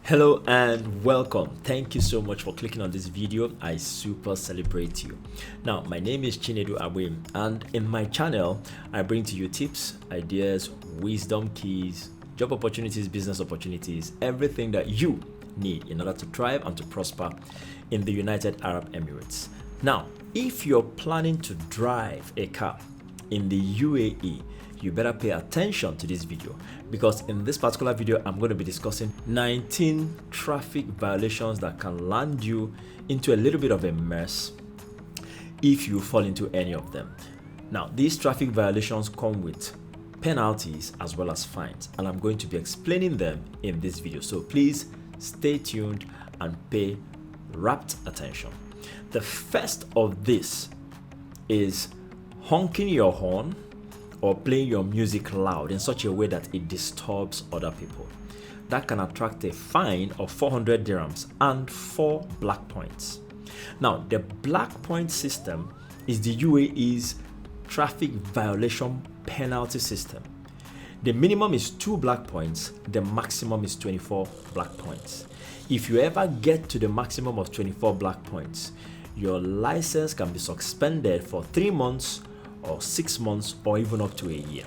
Hello and welcome. Thank you so much for clicking on this video. I super celebrate you. Now, my name is Chinedu Abwim, and in my channel, I bring to you tips, ideas, wisdom keys, job opportunities, business opportunities, everything that you need in order to thrive and to prosper in the United Arab Emirates. Now, if you're planning to drive a car in the UAE, you better pay attention to this video, because in this particular video I'm going to be discussing 19 traffic violations that can land you into a little bit of a mess if you fall into any of them. Now, these traffic violations come with penalties as well as fines, and I'm going to be explaining them in this video, so please stay tuned and pay rapt attention. The first of this is honking your horn or playing your music loud in such a way that it disturbs other people. That can attract a fine of 400 dirhams and 4 black points. Now, the black point system is the UAE's traffic violation penalty system. The minimum is 2 black points, the maximum is 24 black points. If you ever get to the maximum of 24 black points, your license can be suspended for 3 months or 6 months or even up to a year.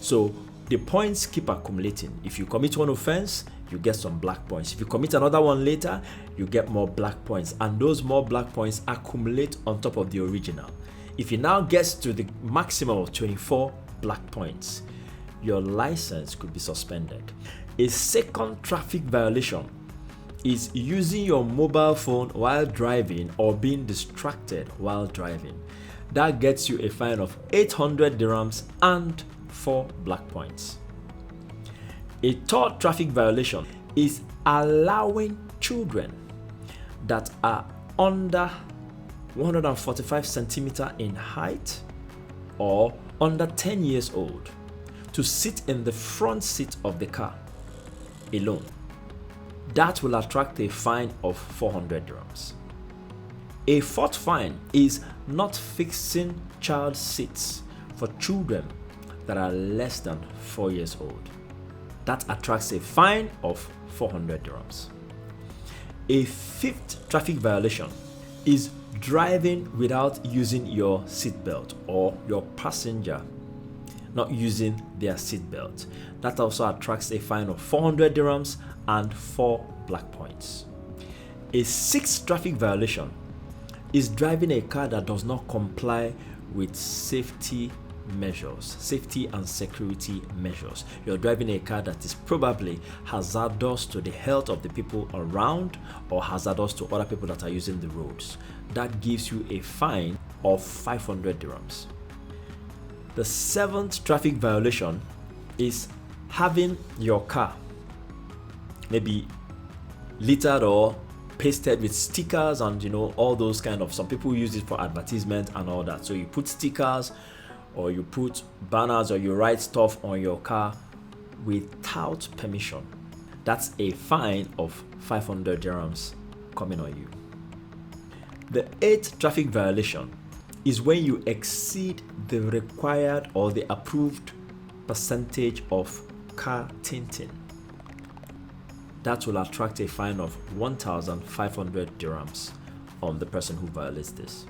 So the points keep accumulating. If you commit one offense, you get some black points. If you commit another one later, you get more black points, and those more black points accumulate on top of the original. If it now gets to the maximum of 24 black points, your license could be suspended. A second traffic violation is using your mobile phone while driving or being distracted while driving. That gets you a fine of 800 dirhams and 4 black points. A third traffic violation is allowing children that are under 145 centimeters in height or under 10 years old to sit in the front seat of the car alone. That will attract a fine of 400 dirhams. A fourth fine is not fixing child seats for children that are less than 4 years old. That attracts a fine of 400 dirhams. A fifth traffic violation is driving without using your seatbelt or your passenger not using their seatbelt. That also attracts a fine of 400 dirhams and 4 black points. A sixth traffic violation is driving a car that does not comply with safety measures, safety and security measures. You're driving a car that is probably hazardous to the health of the people around or hazardous to other people that are using the roads. That gives you a fine of 500 dirhams. The seventh traffic violation is having your car maybe littered or pasted with stickers and all those kind of, some people use it for advertisement and all that. So you put stickers or you put banners or you write stuff on your car without permission. That's a fine of 500 dirhams coming on you. The eighth traffic violation is when you exceed the required or the approved percentage of car tinting. That will attract a fine of 1,500 dirhams on the person who violates this.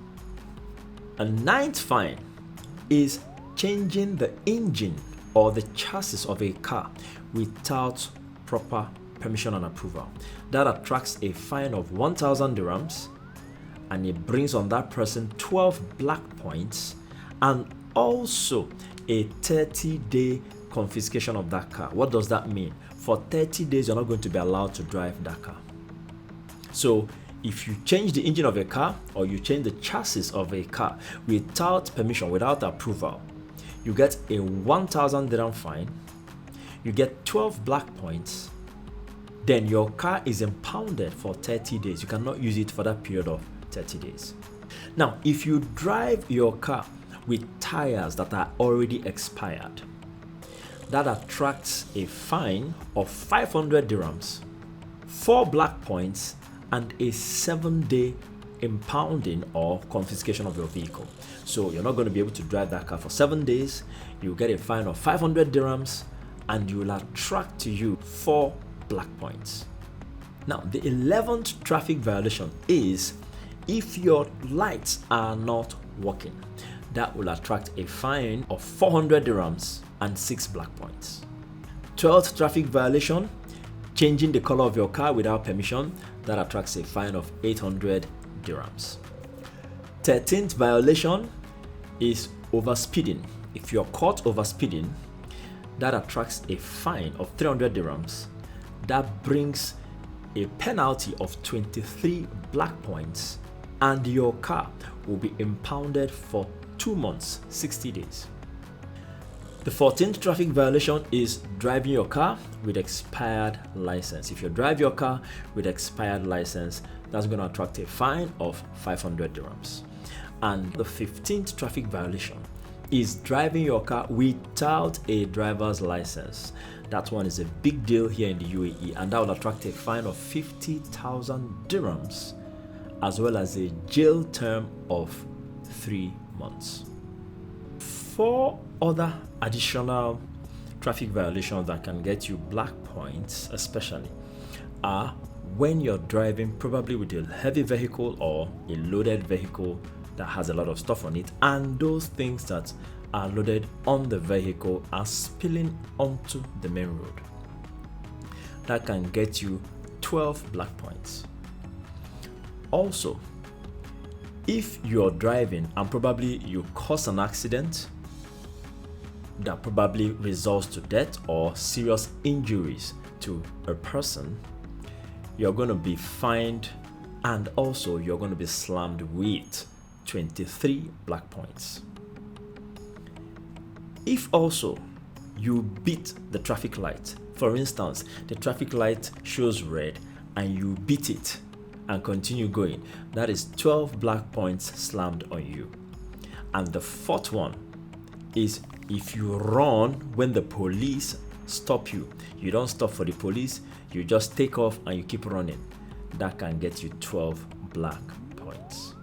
A ninth fine is changing the engine or the chassis of a car without proper permission and approval. That attracts a fine of 1,000 dirhams, and it brings on that person 12 black points and also a 30-day confiscation of that car. What does that mean? For 30 days, you're not going to be allowed to drive that car. So if you change the engine of a car or you change the chassis of a car without permission, without approval, you get a 1,000 dirham fine, you get 12 black points, then your car is impounded for 30 days. You cannot use it for that period of 30 days. Now, if you drive your car with tires that are already expired, that attracts a fine of 500 dirhams, 4 black points, and a 7-day impounding or confiscation of your vehicle. So you're not going to be able to drive that car for 7 days. You get a fine of 500 dirhams and you will attract to you 4 black points. Now, the 11th traffic violation is if your lights are not working. That will attract a fine of 400 dirhams and 6 black points. 12th traffic violation, changing the color of your car without permission. That attracts a fine of 800 dirhams. 13th violation is overspeeding. If you're caught overspeeding, that attracts a fine of 300 dirhams. That brings a penalty of 23 black points, and your car will be impounded for 2 months, 60 days. The 14th traffic violation is driving your car with expired license. If you drive your car with expired license, that's going to attract a fine of 500 dirhams. And the 15th traffic violation is driving your car without a driver's license. That one is a big deal here in the UAE, and that will attract a fine of 50,000 dirhams as well as a jail term of 3 months. 4 other additional traffic violations that can get you black points especially are when you're driving probably with a heavy vehicle or a loaded vehicle that has a lot of stuff on it, and those things that are loaded on the vehicle are spilling onto the main road. That can get you 12 black points. Also, if you're driving and probably you cause an accident that probably results to death or serious injuries to a person, you're going to be fined, and also you're going to be slammed with 23 black points. If also you beat the traffic light, for instance, the traffic light shows red and you beat it and continue going, that is 12 black points slammed on you. And the 4th one is if you run when the police stop you. You don't stop for the police, you just take off and you keep running. That can get you 12 black points.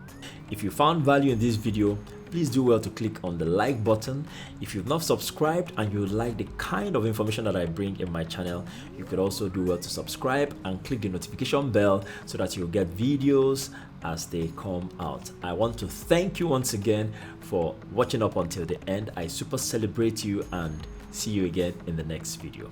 If you found value in this video, please do well to click on the like button. If you've not subscribed and you like the kind of information that I bring in my channel, you could also do well to subscribe and click the notification bell so that you'll get videos as they come out. I want to thank you once again for watching up until the end. I super celebrate you and see you again in the next video.